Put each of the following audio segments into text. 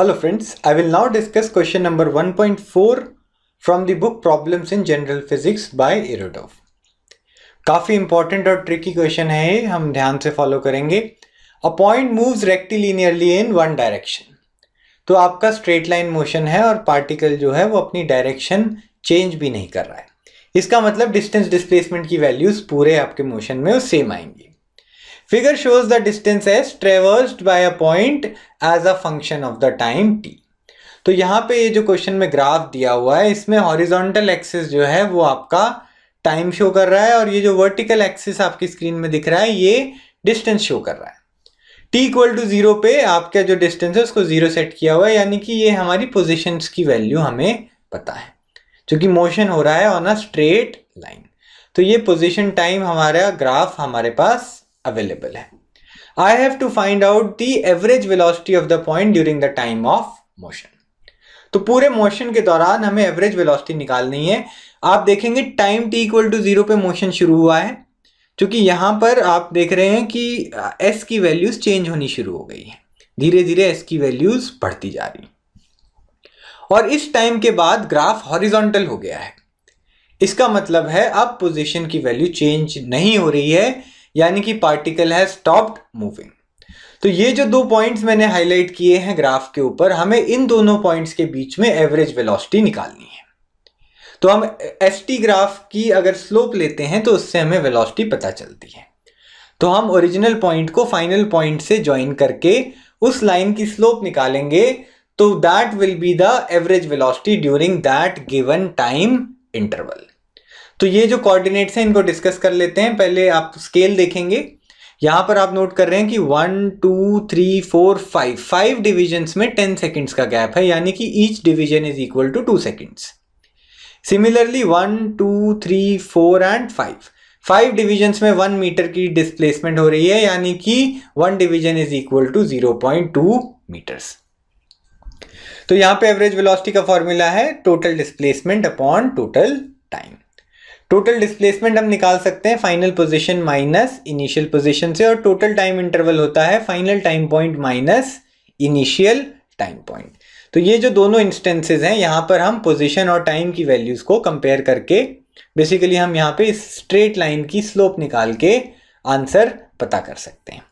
Hello friends, I will now discuss question number 1.4 from the book Problems in General Physics by Erudov. काफी important और tricky question है ये, हम ध्यान से फॉलो करेंगे. A point moves rectilinearly in one direction. तो आपका स्ट्रेट लाइन मोशन है और पार्टिकल जो है वो अपनी डायरेक्शन चेंज भी नहीं कर रहा है. इसका मतलब डिस्टेंस डिस्प्लेसमेंट की वैल्यूज पूरे आपके मोशन में वो सेम आएंगी. Figure shows the distance as traversed by a point as a function of the time t. तो यहाँ पे ये जो क्वेश्चन में ग्राफ दिया हुआ है इसमें हॉरिजॉन्टल एक्सिस जो है वो आपका टाइम शो कर रहा है और ये जो वर्टिकल एक्सिस आपकी स्क्रीन में दिख रहा है ये डिस्टेंस शो कर रहा है. t इक्वल टू 0 पे आपका जो डिस्टेंस है उसको 0 सेट किया हुआ है, यानी कि ये हमारी पोजिशंस की वैल्यू हमें पता है क्योंकि मोशन हो रहा है ऑन अ स्ट्रेट लाइन. तो ये पोजिशन टाइम हमारा ग्राफ हमारे पास अवेलेबल है. I have to find out the average velocity of the point during the time of motion. तो पूरे मोशन के दौरान हमें एवरेज वेलोसिटी निकालनी है. आप देखेंगे टाइम t इक्वल टू 0 पे मोशन शुरू हुआ है, क्योंकि यहां पर आप देख रहे हैं कि s की वैल्यूज चेंज होनी शुरू हो गई है. धीरे धीरे s की वैल्यूज बढ़ती जा रही और इस टाइम के बाद ग्राफ हॉरिजॉन्टल हो गया है. इसका मतलब है अब पोजीशन की वैल्यू चेंज नहीं हो रही है, यानी कि पार्टिकल है स्टॉप्ड मूविंग. तो ये जो दो पॉइंट्स मैंने हाईलाइट किए हैं ग्राफ के ऊपर, हमें इन दोनों पॉइंट्स के बीच में एवरेज वेलोसिटी निकालनी है. तो हम एसटी ग्राफ की अगर स्लोप लेते हैं तो उससे हमें वेलोसिटी पता चलती है. तो हम ओरिजिनल पॉइंट को फाइनल पॉइंट से ज्वाइन करके उस लाइन की स्लोप निकालेंगे, तो that will be the average velocity during that given time interval. तो ये जो कोऑर्डिनेट्स हैं इनको डिस्कस कर लेते हैं. पहले आप स्केल देखेंगे. यहां पर आप नोट कर रहे हैं कि 1 2 3 4 5 डिविजन्स में 10 सेकेंड्स का गैप है, यानी कि each division is equal to 2 seconds. Similarly 1 2 3 4 and 5 divisions में 1 मीटर की डिस्प्लेसमेंट हो रही है, यानी कि 1 division is equal to 0.2 metres. तो यहां पे एवरेज वेलोसिटी का फॉर्मूला है total displacement upon total time. Total displacement हम निकाल सकते हैं final position minus initial position से, और टोटल टाइम इंटरवल होता है final time point minus initial time point. तो ये जो दोनों इंस्टेंसेस हैं यहां पर हम पोजीशन और टाइम की वैल्यूज को कंपेयर करके बेसिकली हम यहां पे स्ट्रेट लाइन की स्लोप निकाल के आंसर पता कर सकते हैं.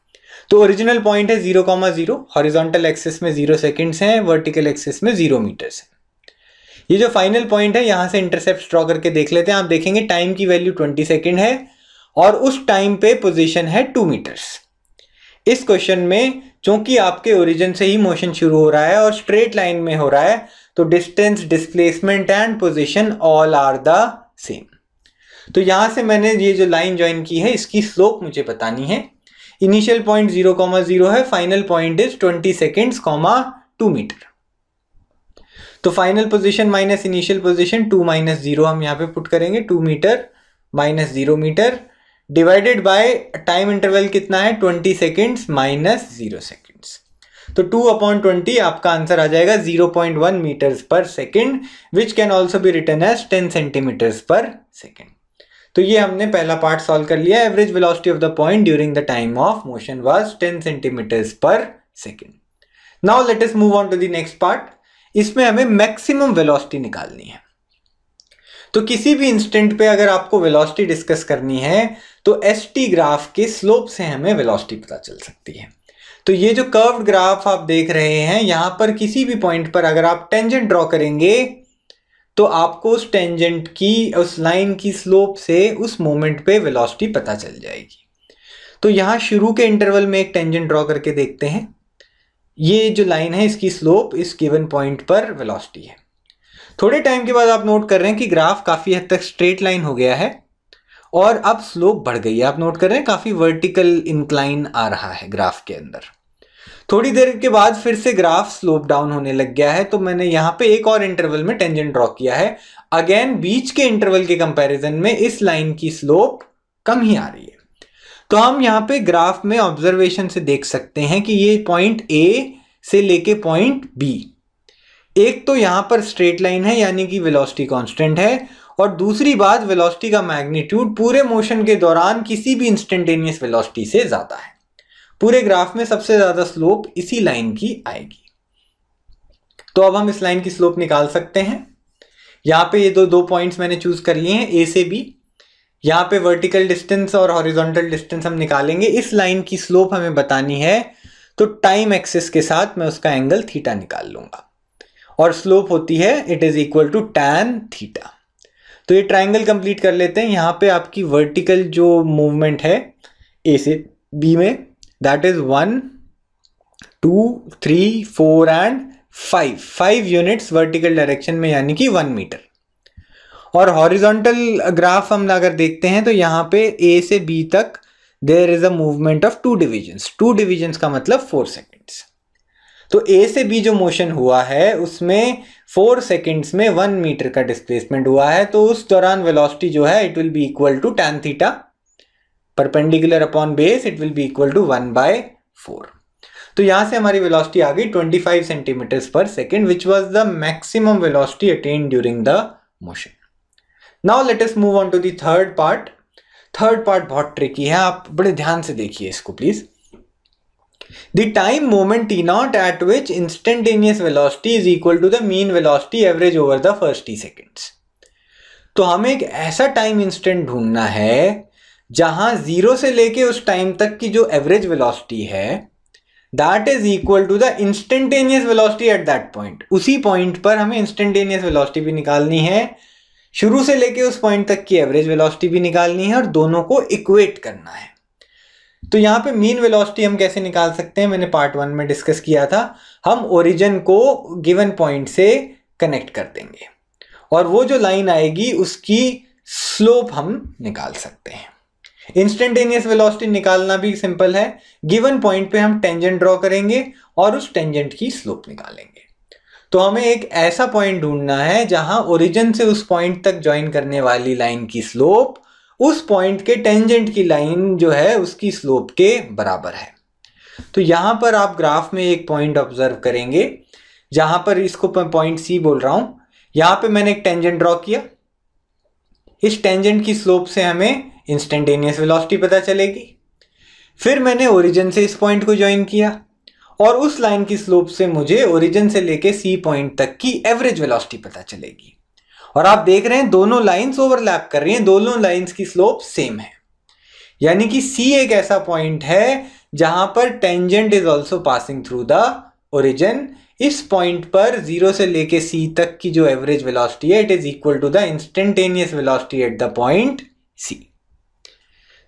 तो ओरिजिनल पॉइंट है 0,0, हॉरिजॉन्टल एक्सिस में 0 सेकेंड्स हैं, वर्टिकल एक्सिस में 0 मीटर्स है. ये जो फाइनल पॉइंट है यहां से इंटरसेप्ट ड्रॉ करके देख लेते हैं. आप देखेंगे टाइम की वैल्यू 20 सेकेंड है और उस टाइम पे पोजीशन है 2 मीटर्स. इस क्वेश्चन में चूंकि आपके ओरिजिन से ही मोशन शुरू हो रहा है और स्ट्रेट लाइन में हो रहा है, तो distance displacement and position all are the same. तो यहां से मैंने ये जो लाइन ज्वाइन की है इसकी स्लोप मुझे बतानी है. इनिशियल पॉइंट 0,0 है, final point is 20 seconds 2 metre. तो final position minus initial position 2 - 0 हम यहाँ पे पुट करेंगे. 2 metre minus 0 metre divided by time interval कितना है 20 सेकेंड्स माइनस 0 सेकेंड्स. तो 2/20 आपका आंसर आ जाएगा 0.1 metres per second, which can also be written as 10 centimetres पर सेकेंड. तो ये हमने पहला पार्ट सॉल्व कर लिया. Average velocity of the point during the time of motion was 10 centimetres पर second. Now let us move on to the next part. इसमें हमें मैक्सिमम वेलोसिटी निकालनी है. तो किसी भी इंस्टेंट पे अगर आपको वेलोसिटी डिस्कस करनी है तो एसटी ग्राफ के स्लोप से हमें वेलोसिटी पता चल सकती है. तो ये जो कर्व्ड ग्राफ आप देख रहे हैं यहां पर किसी भी पॉइंट पर अगर आप टेंजेंट ड्रॉ करेंगे तो आपको उस टेंजेंट की उस लाइन की स्लोप से उस मोमेंट पे वेलोसिटी पता चल जाएगी. तो यहां शुरू के इंटरवल में एक टेंजेंट ड्रॉ करके देखते हैं. ये जो लाइन है इसकी स्लोप इस गिवन पॉइंट पर वेलोसिटी है. थोड़े टाइम के बाद आप नोट कर रहे हैं कि ग्राफ काफी हद तक स्ट्रेट लाइन हो गया है और अब स्लोप बढ़ गई है. आप नोट कर रहे हैं काफी वर्टिकल इंक्लाइन आ रहा है ग्राफ के अंदर. थोड़ी देर के बाद फिर से ग्राफ स्लोप डाउन होने लग गया है. तो मैंने यहाँ पे एक और इंटरवल में टेंजेंट ड्रॉ किया है. अगेन बीच के इंटरवल के कंपैरिजन में इस लाइन की स्लोप कम ही आ रही है. तो हम यहाँ पे ग्राफ में ऑब्जर्वेशन से देख सकते हैं कि ये पॉइंट ए से लेके पॉइंट बी, एक तो यहां पर स्ट्रेट लाइन है यानी कि वेलोसिटी कांस्टेंट है, और दूसरी बात वेलोसिटी का मैग्नीट्यूड पूरे मोशन के दौरान किसी भी इंस्टेंटेनियस वेलोसिटी से ज्यादा है. पूरे ग्राफ में सबसे ज्यादा स्लोप इसी लाइन की आएगी. तो अब हम इस लाइन की स्लोप निकाल सकते हैं। यहाँ पे ये दो पॉइंट्स मैंने चूज कर लिए हैं, ए से बी। यहाँ पे वर्टिकल डिस्टेंस और हॉरिजॉन्टल डिस्टेंस हम निकालेंगे। इस लाइन की स्लोप हमें बतानी है, तो टाइम एक्सिस के साथ मैं उसका एंगल थीटा निकाल लूंगा, और स्लोप होती है it is equal to tan theta. तो ये ट्राइंगल कंप्लीट कर लेते हैं। यहाँ पे आपकी वर्टिकल जो मूवमेंट है ए से बी में, that is 1 2 3 4 and 5 units vertical direction में, यानी कि 1 मीटर। और हॉरिजॉन्टल ग्राफ हम अगर देखते हैं तो यहाँ पे ए से बी तक there is a movement of 2 divisions. 2 divisions का मतलब 4 सेकेंड्स। तो ए से बी जो मोशन हुआ है उसमें 4 सेकेंड्स में 1 मीटर का डिस्प्लेसमेंट हुआ है। तो उस दौरान वेलोसिटी जो है it will be equal to tan theta perpendicular upon base, it will be equal to 1/4। तो यहां से हमारी वेलोसिटी आ गई 25 सेंटीमीटर्स पर second, which was the maximum velocity attained during the motion. Now let us move on to the third part. Third part बहुत tricky है, आप बड़े ध्यान से देखिए इसको please. The time moment t0 at which instantaneous velocity is equal to the mean velocity average over the first t seconds। तो हमें एक ऐसा टाइम इंस्टेंट ढूंढना है जहां 0 से लेके उस टाइम तक की जो एवरेज वेलोसिटी है that is equal to the instantaneous velocity at that point. उसी पॉइंट पर हमें इंस्टेंटेनियस वेलोसिटी भी निकालनी है, शुरू से लेके उस पॉइंट तक की एवरेज वेलोसिटी भी निकालनी है, और दोनों को इक्वेट करना है। तो यहाँ पे मीन वेलोसिटी हम कैसे निकाल सकते हैं, मैंने पार्ट 1 में डिस्कस किया था। हम ओरिजिन को गिवन पॉइंट से कनेक्ट कर देंगे, और वो जो लाइन आएगी उसकी स्लोप हम निकाल सकते हैं। इंस्टेंटेनियस वेलोसिटी निकालना भी सिंपल है। गिवन पॉइंट पे हम टेंजेंट ड्रॉ करेंगे और उस टेंजेंट की स्लोप निकालेंगे। तो हमें एक ऐसा पॉइंट ढूंढना है जहां ओरिजिन से उस पॉइंट तक ज्वाइन करने वाली लाइन की स्लोप उस पॉइंट के टेंजेंट की लाइन जो है उसकी स्लोप के बराबर है। तो यहां पर आप ग्राफ में एक पॉइंट ऑब्जर्व करेंगे, जहां पर इसको पॉइंट सी बोल रहा हूं। यहां पे मैंने एक टेंजेंट ड्रॉ किया, इस टेंजेंट की स्लोप से हमें इंस्टेंटेनियस वेलोसिटी पता चलेगी। फिर मैंने ओरिजिन से इस पॉइंट को ज्वाइन किया, और उस लाइन की स्लोप से मुझे ओरिजिन से लेके सी पॉइंट तक की एवरेज वेलोसिटी पता चलेगी। और आप देख रहे हैं दोनों लाइंस ओवरलैप कर रही हैं, दोनों लाइंस की स्लोप सेम है, यानी कि सी एक ऐसा पॉइंट है जहां पर tangent is also passing through the origin. इस पॉइंट पर 0 से लेके सी तक की जो एवरेज वेलोसिटी है it is equal to the instantaneous velocity at the point C.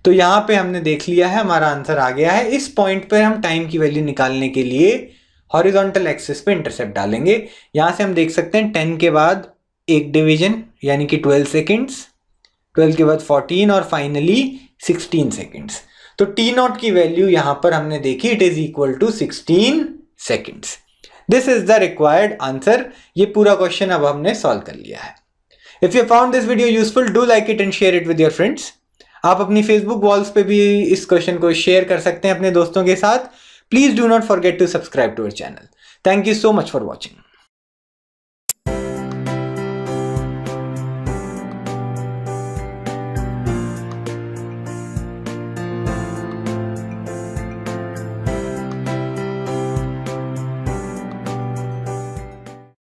तो यहां पे हमने देख लिया है, हमारा आंसर आ गया है। इस पॉइंट पर हम टाइम की वैल्यू निकालने के लिए हॉरिजॉन्टल एक्सिस पे इंटरसेप्ट डालेंगे। यहां से हम देख सकते हैं 10 के बाद एक डिवीजन यानी कि 12 सेकेंड्स, 12 के बाद 14 और फाइनली 16 सेकेंड्स। तो t0 की वैल्यू यहां पर हमने देखी, it is equal to 16 seconds. This is the required answer. ये पूरा क्वेश्चन अब हमने सॉल्व कर लिया है। If you found this video useful, do like it and share it with your friends. आप अपनी फेसबुक वॉल्स पे भी इस क्वेश्चन को शेयर कर सकते हैं अपने दोस्तों के साथ। Please do not forget to subscribe to our channel. Thank you so much for watching.